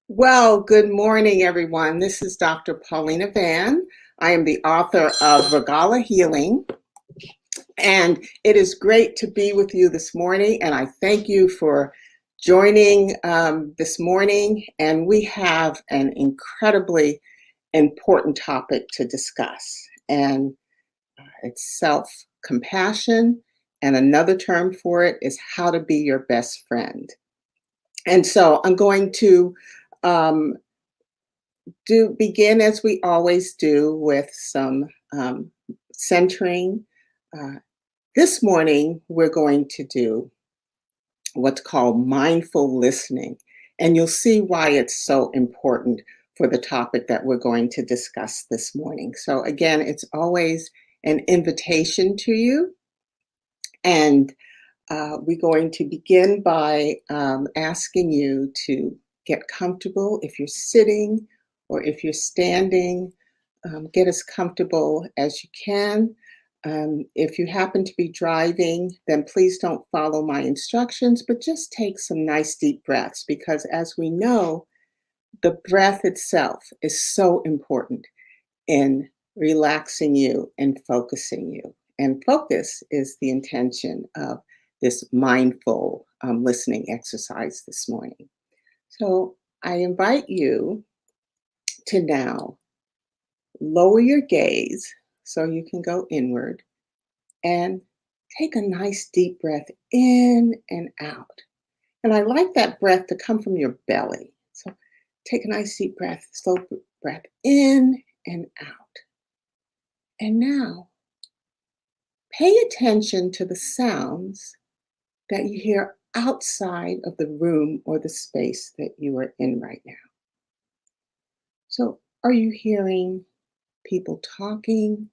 Well, good morning, everyone. This is Dr. Paulina Van. I am the author of Regala Healing, and it is great to be with you this morning, and I thank you for joining this morning, and we have an incredibly important topic to discuss, and it's self-compassion, and another term for it is how to be your best friend. And so I'm going to um, begin as we always do with some centering. Uh, this morning, we're going to do what's called mindful listening, and you'll see why it's so important for the topic that we're going to discuss this morning. So again, it's always an invitation to you, and we're going to begin by asking you to get comfortable. If you're sitting or if you're standing, get as comfortable as you can. If you happen to be driving, then please don't follow my instructions, but just take some nice deep breaths, because as we know, the breath itself is so important in relaxing you and focusing you. And focus is the intention of this mindful listening exercise this morning. So I invite you to now lower your gaze so you can go inward and take a nice deep breath in and out. And I like that breath to come from your belly. So take a nice deep breath, slow breath in and out. And now pay attention to the sounds that you hear outside of the room or the space that you are in right now. So are you hearing people talking?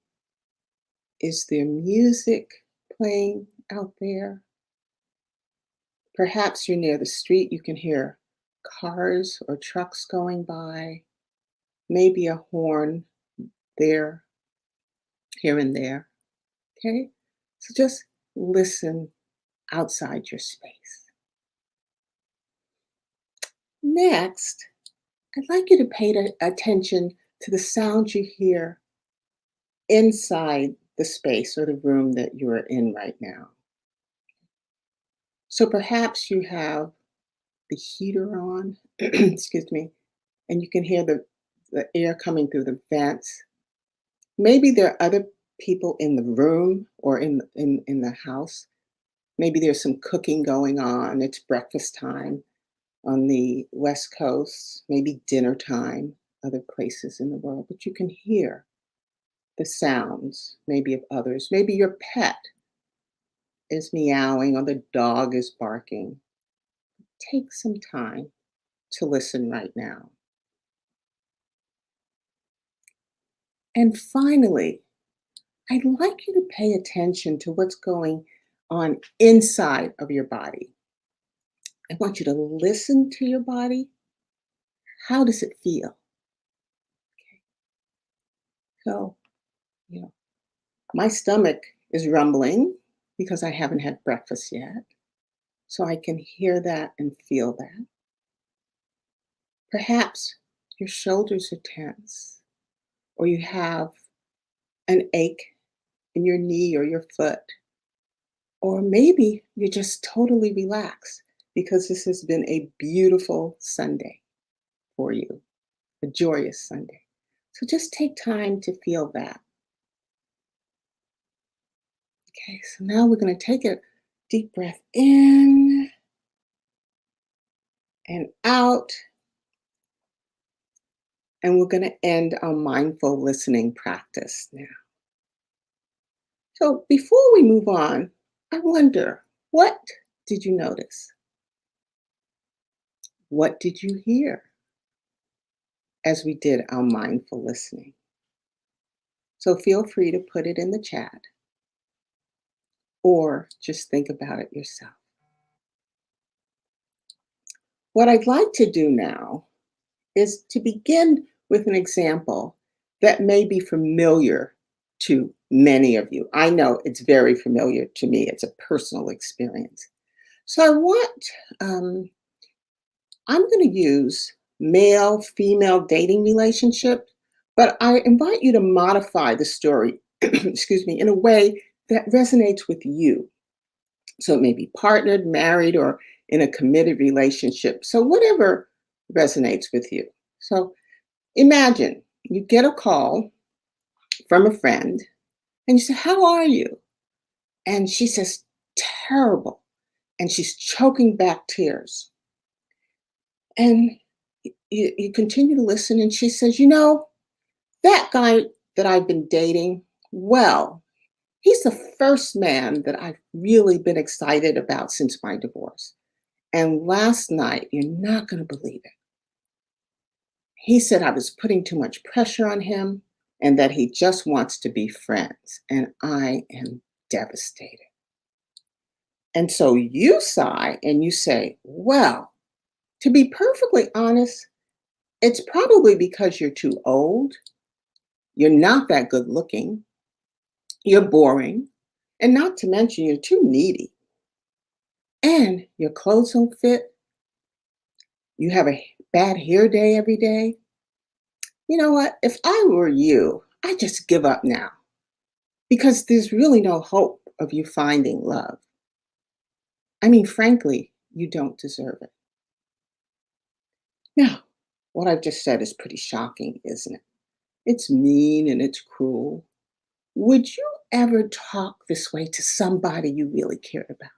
Is there music playing out there? Perhaps you're near the street, you can hear cars or trucks going by, maybe a horn there, here and there. Okay? So just listen outside your space. Next, I'd like you to pay attention to the sounds you hear inside the space or the room that you are in right now. So perhaps you have the heater on, excuse me, and you can hear the air coming through the vents. Maybe there are other people in the room or in the house. Maybe there's some cooking going on. It's breakfast time on the West Coast, maybe dinner time, other places in the world, but you can hear the sounds, maybe of others. Maybe your pet is meowing or the dog is barking. Take some time to listen right now. And finally, I'd like you to pay attention to what's going on inside of your body. I want you to listen to your body. How does it feel? Okay. So, my stomach is rumbling because I haven't had breakfast yet. So I can hear that and feel that. Perhaps your shoulders are tense, or you have an ache in your knee or your foot. Or maybe you're just totally relaxed because this has been a beautiful Sunday for you, a joyous Sunday. So just take time to feel that. Okay, so now we're going to take a deep breath in and out. And we're going to end our mindful listening practice now. So before we move on, I wonder, what did you notice? What did you hear? as we did our mindful listening. So feel free to put it in the chat or just think about it yourself. What I'd like to do now is to begin with an example that may be familiar to many of you. I know it's very familiar to me. It's a personal experience. So um, I'm going to use male female dating relationship, but I invite you to modify the story, excuse me, in a way that resonates with you. So it may be partnered, married, or in a committed relationship. So whatever resonates with you. So imagine you get a call from a friend and you say, "How are you?" And she says, "Terrible." And she's choking back tears. And you continue to listen. And she says, that guy that I've been dating, well, he's the first man that I've really been excited about since my divorce. And last night, you're not going to believe it. He said I was putting too much pressure on him and that he just wants to be friends. And I am devastated. And so you sigh and you say, well, to be perfectly honest, it's probably because you're too old, you're not that good looking, you're boring, and not to mention you're too needy. And your clothes don't fit, you have a bad hair day every day. You know what? If I were you, I'd just give up now because there's really no hope of you finding love. I mean, frankly, you don't deserve it. Now, what I've just said is pretty shocking, isn't it? It's mean and it's cruel. Would you ever talk this way to somebody you really cared about?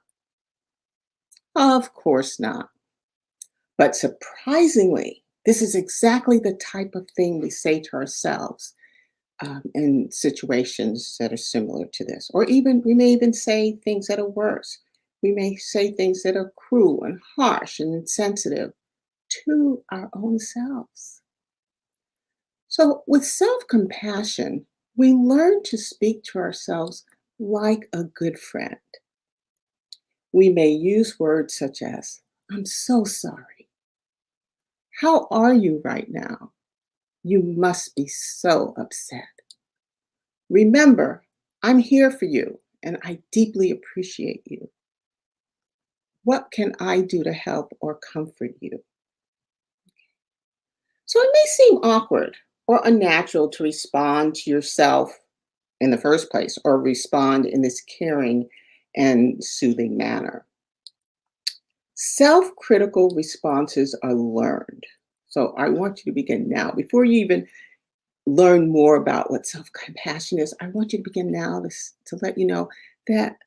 Of course not. But surprisingly, this is exactly the type of thing we say to ourselves in situations that are similar to this. Or even, we may even say things that are worse. We may say things that are cruel and harsh and insensitive to our own selves. So, with self compassion, we learn to speak to ourselves like a good friend. We may use words such as, "I'm so sorry. How are you right now? You must be so upset. Remember, I'm here for you and I deeply appreciate you. What can I do to help or comfort you?" So it may seem awkward or unnatural to respond to yourself in the first place or respond in this caring and soothing manner. Self critical responses are learned. So I want you to begin now. Before you even learn more about what self compassion is, I want you to begin now to let you know that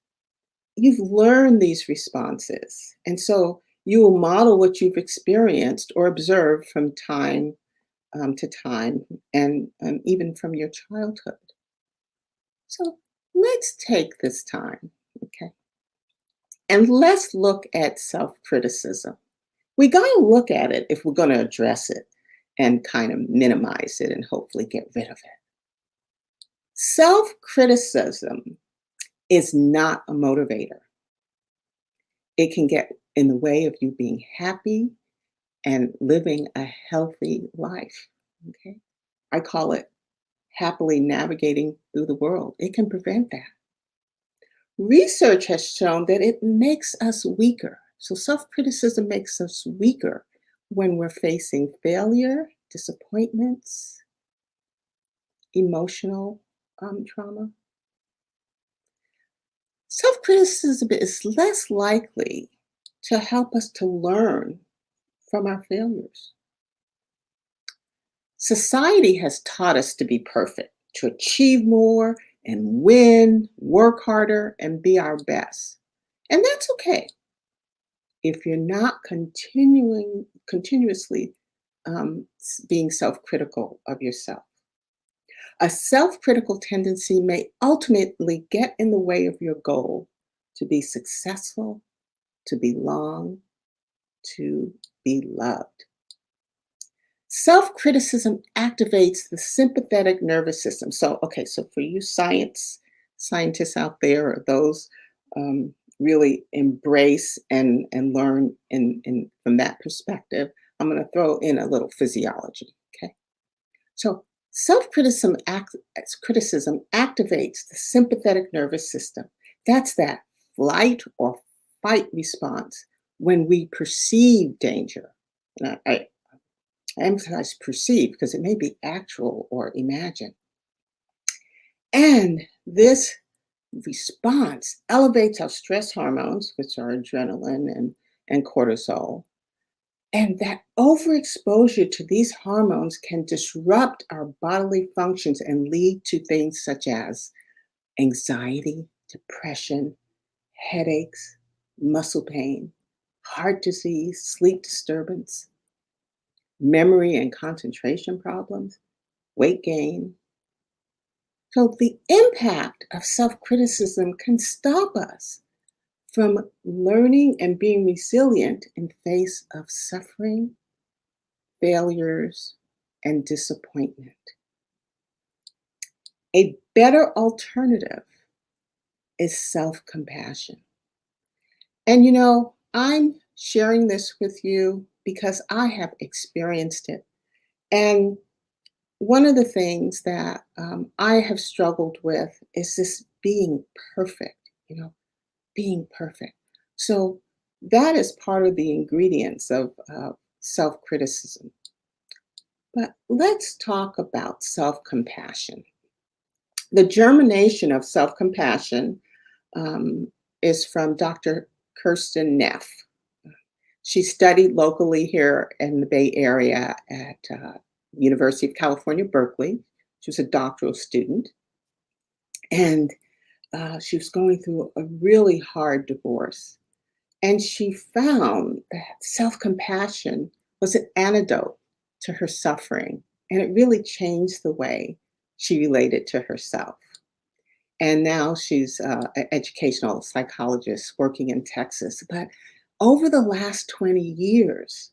you've learned these responses. And so you will model what you've experienced or observed from time to time and even from your childhood. So let's take this time, okay? And let's look at self criticism. We got to look at it if we're going to address it and kind of minimize it and hopefully get rid of it. Self criticism is not a motivator. It can get in the way of you being happy and living a healthy life. Okay. I call it happily navigating through the world. It can prevent that. Research has shown that it makes us weaker. So self criticism makes us weaker when we're facing failure, disappointments, emotional trauma. Self criticism is less likely to help us to learn from our failures. Society has taught us to be perfect, to achieve more and win, work harder, and be our best. And that's okay if you're not continuously being self-critical of yourself. A self-critical tendency may ultimately get in the way of your goal to be successful, to belong, to be loved. Self criticism activates the sympathetic nervous system. So, okay, so for you scientists out there, or those really embrace and learn in from that perspective, I'm going to throw in a little physiology. Okay, so criticism activates the sympathetic nervous system. That's that flight or fight response when we perceive danger. And I emphasize perceive because it may be actual or imagined. And this response elevates our stress hormones, which are adrenaline and cortisol. And that overexposure to these hormones can disrupt our bodily functions and lead to things such as anxiety, depression, headaches, muscle pain, heart disease, sleep disturbance, memory and concentration problems, weight gain. So the impact of self criticism can stop us from learning and being resilient in face of suffering, failures, and disappointment. A better alternative is self compassion. And I'm sharing this with you because I have experienced it. And one of the things that I have struggled with is this being perfect, being perfect. So that is part of the ingredients of self criticism. But let's talk about self compassion. The germination of self compassion is from Dr. Kirsten Neff. She studied locally here in the Bay Area at University of California, Berkeley. She was a doctoral student, and she was going through a really hard divorce. And she found that self compassion was an antidote to her suffering, and it really changed the way she related to herself. And now she's an educational psychologist working in Texas. But over the last 20 years,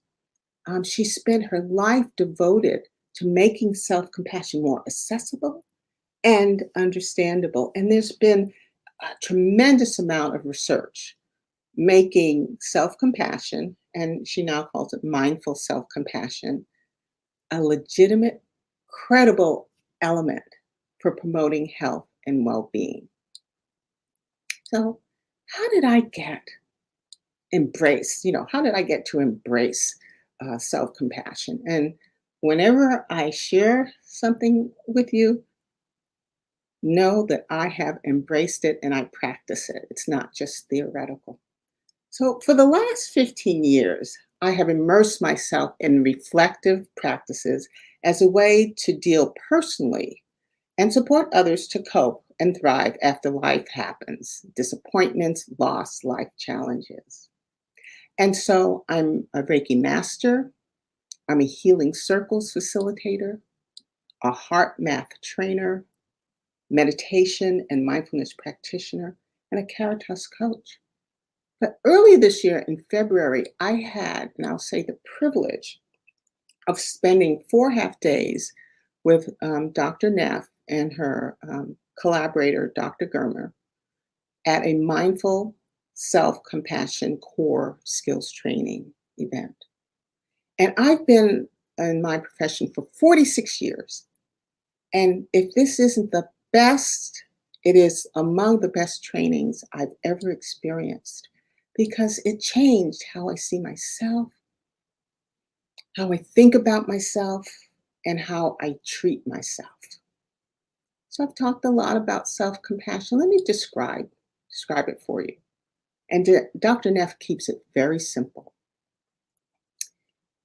she spent her life devoted to making self compassion more accessible and understandable. And there's been a tremendous amount of research making self compassion, and she now calls it mindful self compassion, a legitimate, credible element for promoting health and well being. So, how did I get how did I get to embrace self compassion? And whenever I share something with you, know that I have embraced it and I practice it. It's not just theoretical. So, for the last 15 years, I have immersed myself in reflective practices as a way to deal personally and support others to cope and thrive after life happens, disappointments, loss, life challenges. And so I'm a Reiki master, I'm a healing circles facilitator, a heart math trainer, meditation and mindfulness practitioner, and a Caritas coach. But early this year in February, I had, and I'll say the privilege of spending 4 half days with Dr. Neff and her collaborator, Dr. Germer, at a mindful self compassion core skills training event. And I've been in my profession for 46 years. And if this isn't the best, it is among the best trainings I've ever experienced because it changed how I see myself, how I think about myself, and how I treat myself. So I've talked a lot about self-compassion. Let me describe it for you. And Dr. Neff keeps it very simple.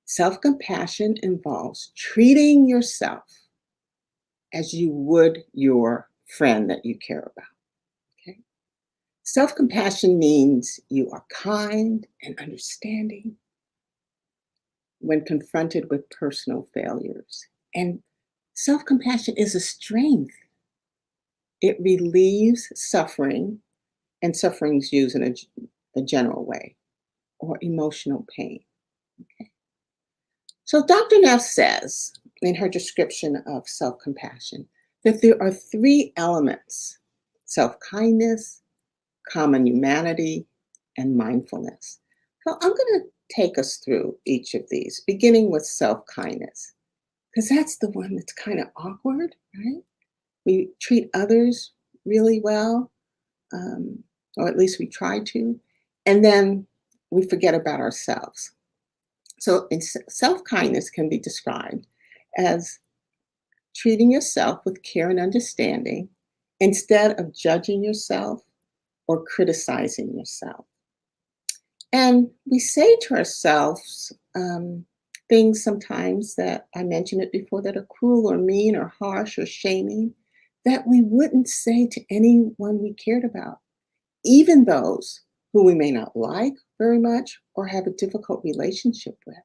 Self-compassion involves treating yourself as you would your friend that you care about. Okay? Self-compassion means you are kind and understanding when confronted with personal failures. And self-compassion is a strength. It relieves suffering, and suffering is used in a general way, or emotional pain. Okay? So Dr. Neff says in her description of self-compassion that there are three elements: self-kindness, common humanity, and mindfulness. So I'm going to take us through each of these, beginning with self-kindness, because that's the one that's kind of awkward, right? We treat others really well, um, or at least we try to, and then we forget about ourselves. So, self kindness can be described as treating yourself with care and understanding instead of judging yourself or criticizing yourself. And we say to ourselves things sometimes that I mentioned it before that are cruel or mean or harsh or shaming that we wouldn't say to anyone we cared about, even those who we may not like very much or have a difficult relationship with.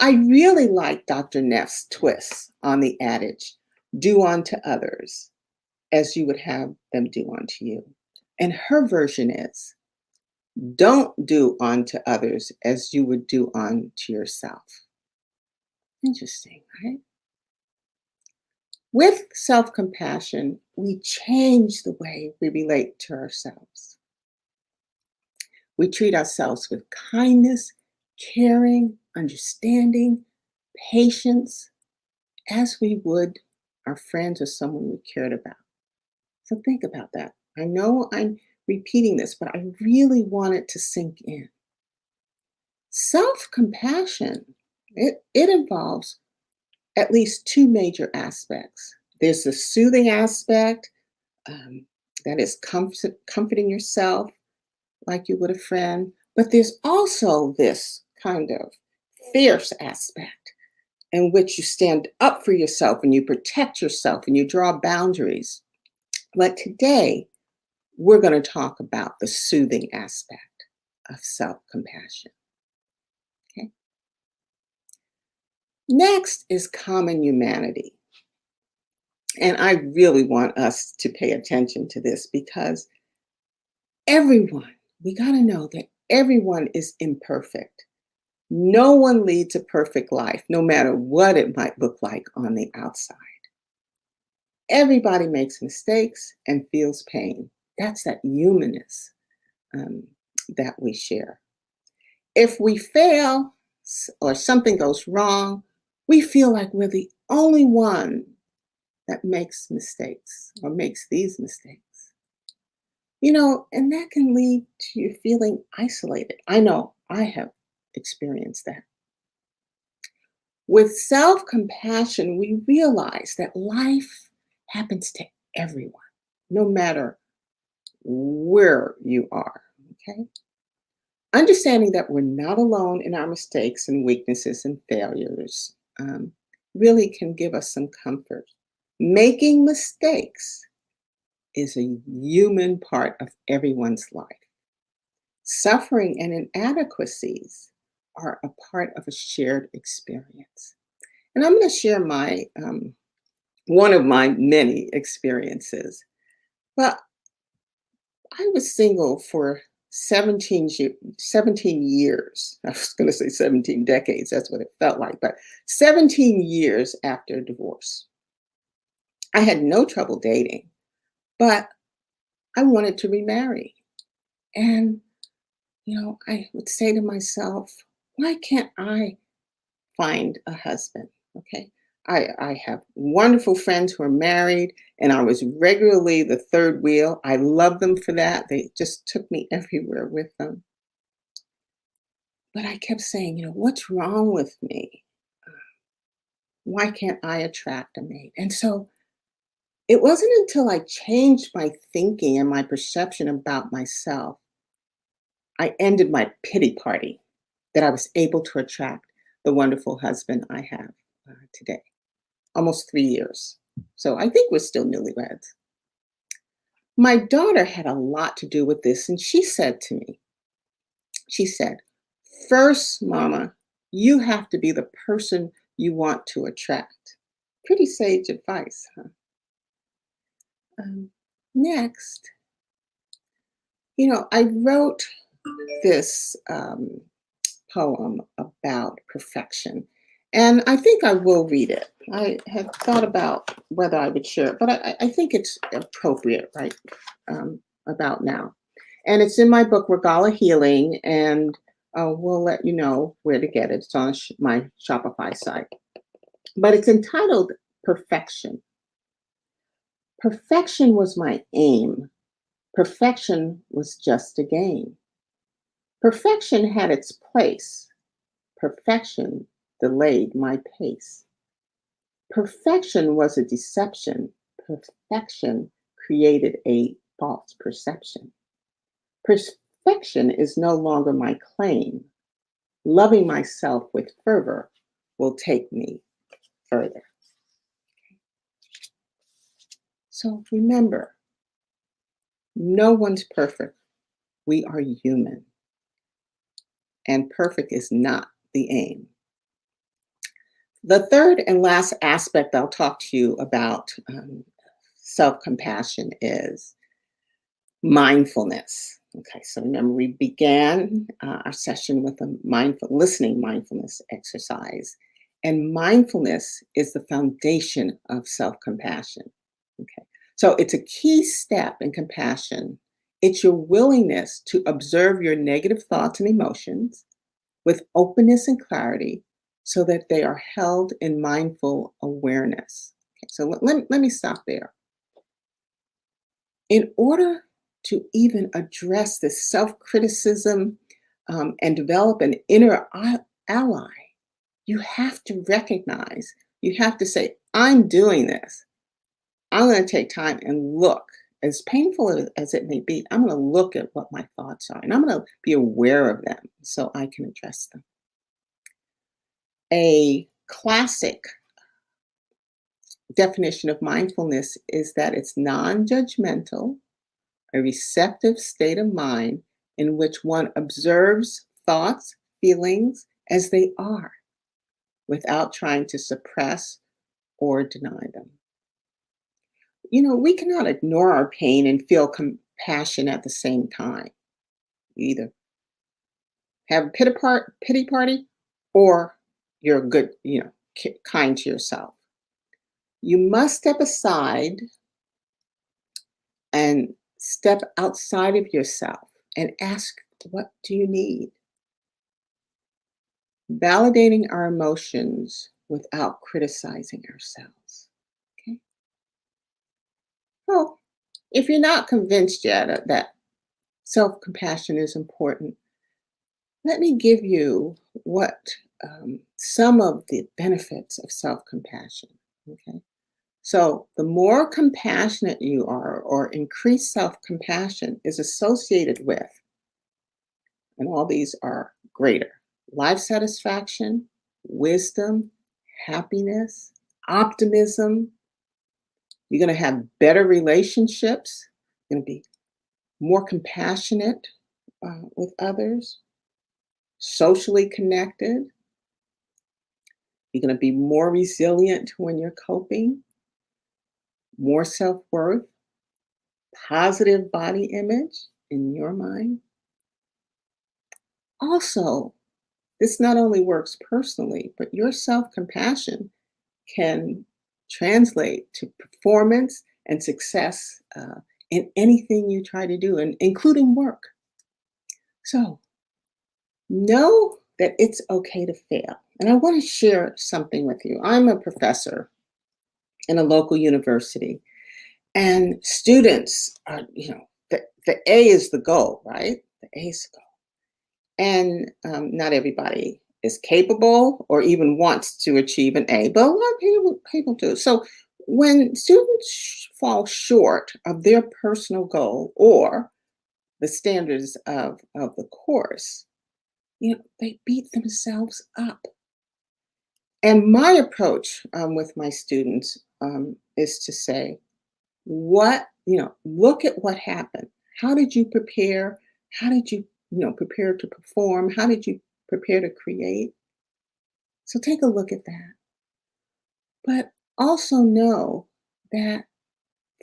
I really like Dr. Neff's twist on the adage, do unto others as you would have them do unto you. And her version is, don't do unto others as you would do unto yourself. Interesting, right? With self compassion, we change the way we relate to ourselves. We treat ourselves with kindness, caring, understanding, patience, as we would our friends or someone we cared about. So think about that. I know I'm repeating this, but I really want it to sink in. Self compassion, it involves at least two major aspects. There's the soothing aspect, um, that is comforting yourself like you would a friend, but there's also this kind of fierce aspect in which you stand up for yourself and you protect yourself and you draw boundaries. But today, we're going to talk about the soothing aspect of self compassion. Okay. Next is common humanity. And I really want us to pay attention to this because everyone, we got to know that everyone is imperfect. No one leads a perfect life, no matter what it might look like on the outside. Everybody makes mistakes and feels pain. That's that humanness um, that we share. If we fail or something goes wrong, we feel like we're the only one that makes mistakes or makes these mistakes. And that can lead to you feeling isolated. I know I have experienced that. With self compassion, we realize that life happens to everyone, no matter where you are. Okay. Understanding that we're not alone in our mistakes and weaknesses and failures really can give us some comfort. Making mistakes is a human part of everyone's life. Suffering and inadequacies are a part of a shared experience. And I'm going to share my one of my many experiences. Well, I was single for 17 years. I was going to say 17 decades. That's what it felt like. But 17 years after divorce. I had no trouble dating, but I wanted to remarry. And, I would say to myself, why can't I find a husband? Okay. I have wonderful friends who are married, and I was regularly the third wheel. I love them for that. They just took me everywhere with them. But I kept saying, what's wrong with me? Why can't I attract a mate? And so it wasn't until I changed my thinking and my perception about myself, I ended my pity party, that I was able to attract the wonderful husband I have today, almost 3 years. So I think we're still newlyweds. My daughter had a lot to do with this, and she said to me, she said, first, Mama, you have to be the person you want to attract. Pretty sage advice, huh? Next, I wrote this poem about perfection. And I think I will read it. I had thought about whether I would share it, but I think it's appropriate right about now. And it's in my book, Regala Healing, and we'll let you know where to get it. It's on my Shopify site. But it's entitled Perfection. Perfection was my aim. Perfection was just a game. Perfection had its place. Perfection delayed my pace. Perfection was a deception. Perfection created a false perception. Perfection is no longer my claim. Loving myself with fervor will take me further. So remember, no one's perfect. We are human, and perfect is not the aim. The third and last aspect I'll talk to you about self compassion is mindfulness. Okay, so remember, we began our session with a mindfulness exercise, and mindfulness is the foundation of self compassion. Okay, so it's a key step in compassion. It's your willingness to observe your negative thoughts and emotions with openness and clarity so that they are held in mindful awareness. Okay, so let me stop there. In order to even address this self criticism and develop an inner ally, you have to recognize, you have to say, I'm doing this. I'm going to take time and look, as painful as it may be, I'm going to look at what my thoughts are and I'm going to be aware of them so I can address them. A classic definition of mindfulness is that it's non judgmental, a receptive state of mind in which one observes thoughts, feelings as they are without trying to suppress or deny them. You know, we cannot ignore our pain and feel compassion at the same time. You either have a pity party or you're good, kind to yourself. You must step aside and step outside of yourself and ask, what do you need? Validating our emotions without criticizing ourselves. Okay. Well, if you're not convinced yet that self compassion is important, let me give you what some of the benefits of self compassion. Okay. So, the more compassionate you are, or increased self compassion is associated with, and all these are greater life satisfaction, wisdom, happiness, optimism. You're going to have better relationships, you're going to be more compassionate with others, socially connected. You're going to be more resilient when you're coping, more self worth, positive body image in your mind. Also, this not only works personally, but your self compassion can translate to performance and success in anything you try to do, and including work. So, know that it's okay to fail. And I want to share something with you. I'm a professor in a local university, and students are, the A is the goal, right? The A is the goal. And not everybody is capable or even wants to achieve an A, but a lot of people do. So when students fall short of their personal goal or the standards of the course, they beat themselves up. And my approach with my students is to say, look at what happened. How did you prepare? How did you, prepare to perform? How did you prepare to create? So take a look at that. But also know that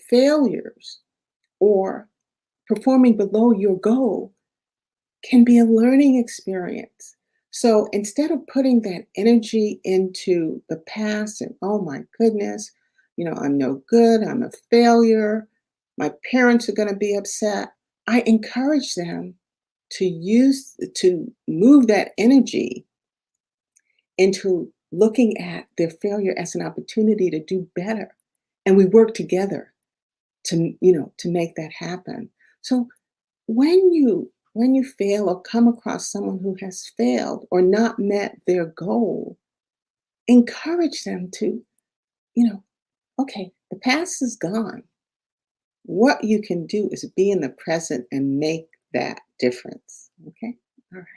failures or performing below your goal can be a learning experience. So instead of putting that energy into the past and, oh my goodness, I'm no good, I'm a failure, my parents are going to be upset, I encourage them to move that energy into looking at their failure as an opportunity to do better. And we work together to make that happen. So when you fail or come across someone who has failed or not met their goal, encourage them to, you know, okay, the past is gone. What you can do is be in the present and make that difference. Okay? All right.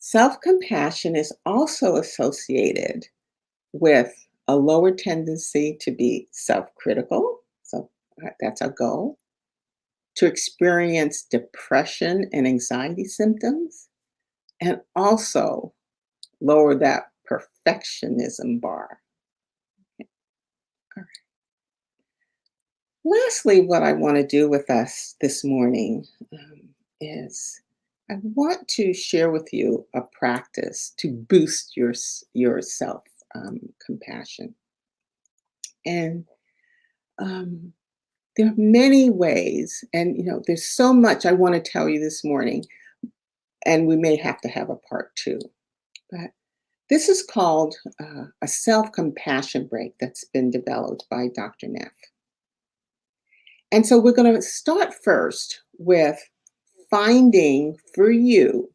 Self-compassion is also associated with a lower tendency to be self-critical. So that's our goal. To experience depression and anxiety symptoms, and also lower that perfectionism bar. All right. Lastly, what I want to do with us this morning is I want to share with you a practice to boost your self compassion. And um, there are many ways, and there's so much I want to tell you this morning, and we may have to have a part two. But this is called a self compassion break that's been developed by Dr. Neff. And so we're going to start first with finding for you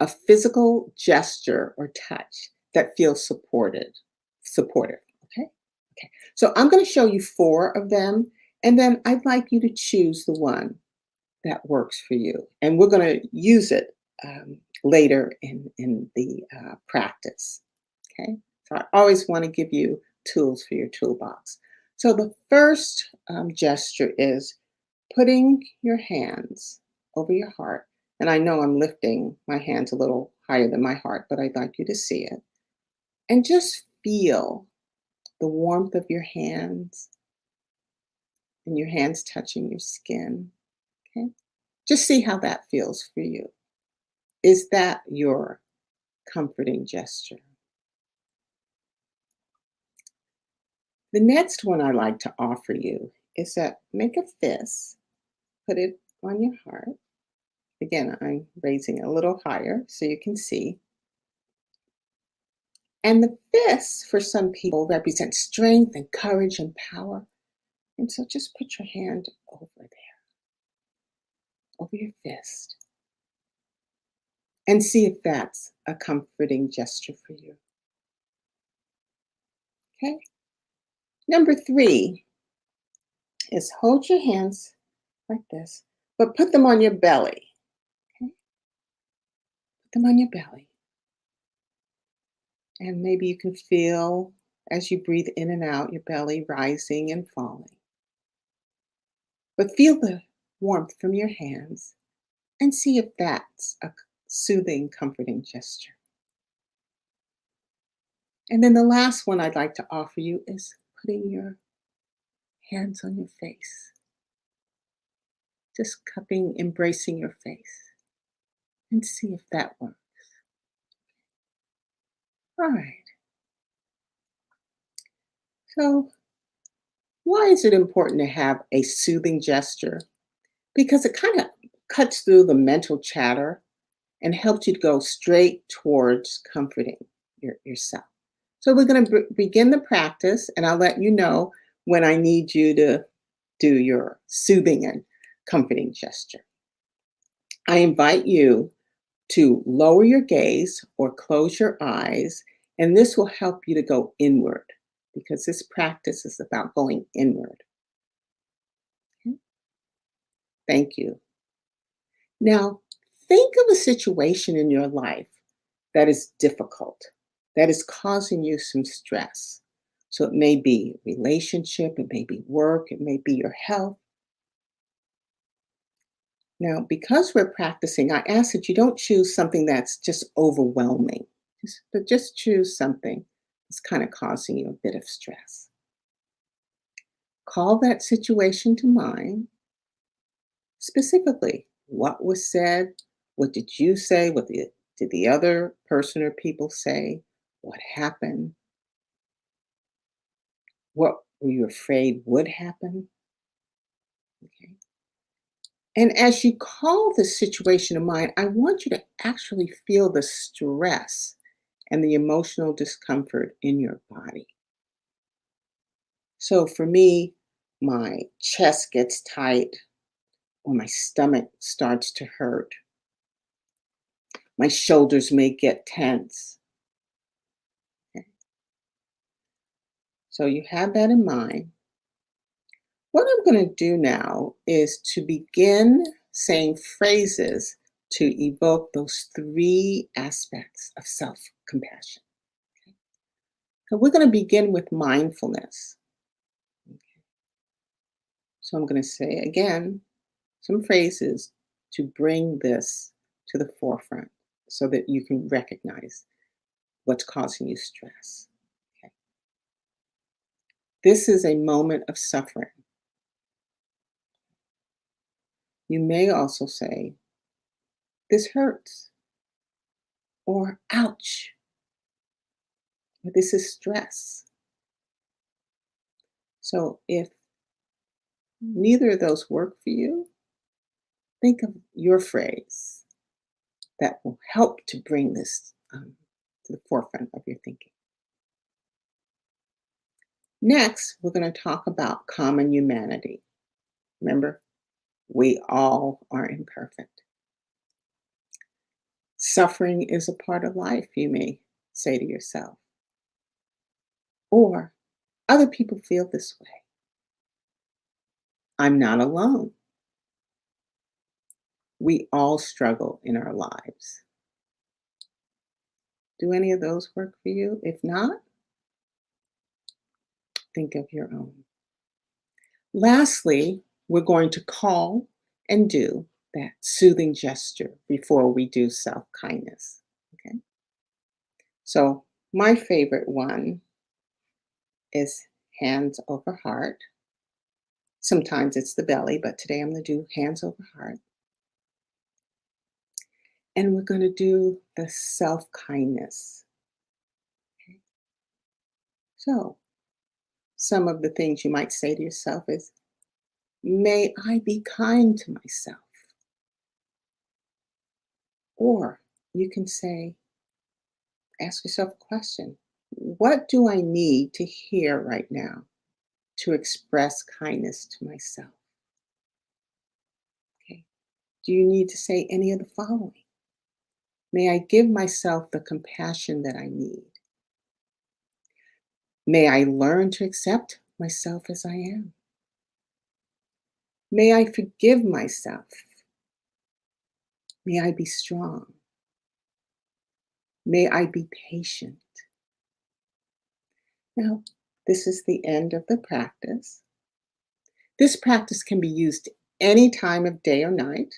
a physical gesture or touch that feels supportive. Okay. Okay. So I'm going to show you four of them, and then I'd like you to choose the one that works for you. And we're going to use it later in the practice. Okay. So I always want to give you tools for your toolbox. So the first gesture is putting your hands over your heart. And I know I'm lifting my hands a little higher than my heart, but I'd like you to see it. And just feel the warmth of your hands and your hands touching your skin. Okay. Just see how that feels for you. Is that your comforting gesture? The next one I like to offer you is that make a fist, put it on your heart. Again, I'm raising it a little higher so you can see. And the fist, for some people, represents strength and courage and power. And so just put your hand over there, over your fist, and see if that's a comforting gesture for you. Okay? Number three is hold your hands like this, but put them on your belly. Okay? Put them on your belly. And maybe you can feel as you breathe in and out your belly rising and falling. But feel the warmth from your hands and see if that's a soothing, comforting gesture. And then the last one I'd like to offer you is putting your hands on your face, just cupping, embracing your face, and see if that works. All right. So, why is it important to have a soothing gesture? Because it kind of cuts through the mental chatter and helps you to go straight towards comforting yourself. So we're going to begin the practice, and I'll let you know when I need you to do your soothing and comforting gesture. I invite you to lower your gaze or close your eyes, and this will help you to go inward because this practice is about going inward. Okay? Thank you. Now, think of a situation in your life that is difficult, that is causing you some stress. So it may be relationship, it may be work, it may be your health. Now, because we're practicing, I ask that you don't choose something that's just overwhelming, but just choose something that's kind of causing you a bit of stress. Call that situation to mind, specifically what was said What did you say? Did the other person or people say? What happened? What were you afraid would happen? Okay. And as you call the situation to mind, I want you to actually feel the stress and the emotional discomfort in your body. So for me, my chest gets tight or my stomach starts to hurt. My shoulders may get tense. Okay. So you have that in mind. What I'm going to do now is to begin saying phrases to evoke those three aspects of self compassion. So we're going to begin with mindfulness. So I'm going to say again some phrases to bring this to the forefront so that you can recognize what's causing you stress. Okay. This is a moment of suffering. You may also say, this hurts, or ouch, or this is stress. So if neither of those work for you, think of your phrase that will help to bring this to the forefront of your thinking. Next, we're going to talk about common humanity. Remember, we all are imperfect. Suffering is a part of life, you may say to yourself. Or other people feel this way. I'm not alone. We all struggle in our lives. Do any of those work for you? If not, think of your own. Lastly, we're going to call and do that soothing gesture before we do self kindness. Okay. So, my favorite one is hands over heart. Sometimes it's the belly, but today I'm going to do hands over heart. And we're going to do the self kindness. Okay. So, some of the things you might say to yourself is, may I be kind to myself. Or you can say, ask yourself a question. What do I need to hear right now to express kindness to myself? Okay. Do you need to say any of the following? May I give myself the compassion that I need? May I learn to accept myself as I am? May I forgive myself? May I be strong? May I be patient? Now, this is the end of the practice. This practice can be used any time of day or night,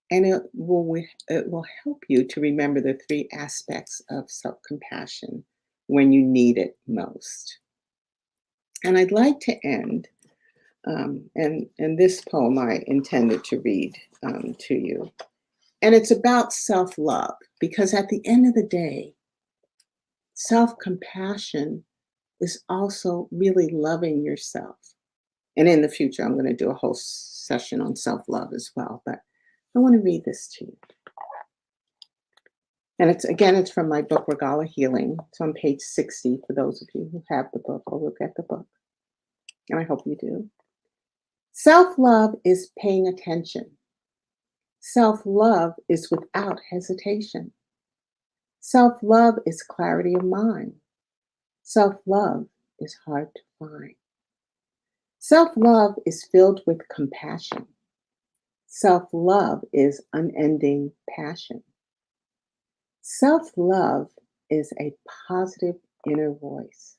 and it will help you to remember the three aspects of self-compassion when you need it most. And I'd like to end, and this poem I intended to read to you. And it's about self-love, because at the end of the day, self-compassion is also really loving yourself. And in the future, I'm going to do a whole session on self-love as well. But I want to read this to you. And it's from my book, Regala Healing. It's on page 60 for those of you who have the book or look at the book. And I hope you do. Self-love is paying attention. Self-love is without hesitation. Self-love is clarity of mind. Self-love is hard to find. Self-love is filled with compassion. Self-love is unending passion. Self-love is a positive inner voice.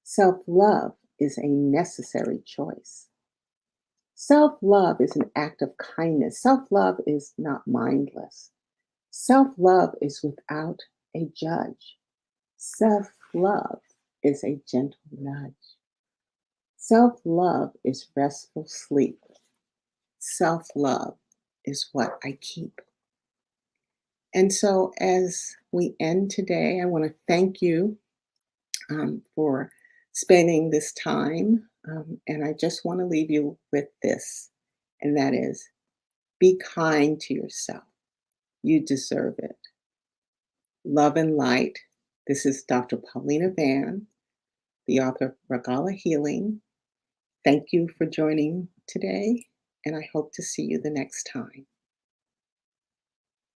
Self-love is a necessary choice. Self-love is an act of kindness. Self-love is not mindless. Self-love is without a judge. Self-love is a gentle nudge. Self-love is restful sleep. Self-love is what I keep. And so, as we end today, I want to thank you for spending this time. And I just want to leave you with this, and that is be kind to yourself. You deserve it. Love and light. This is Dr. Paulina Van, the author of Regala Healing. Thank you for joining today, and I hope to see you the next time.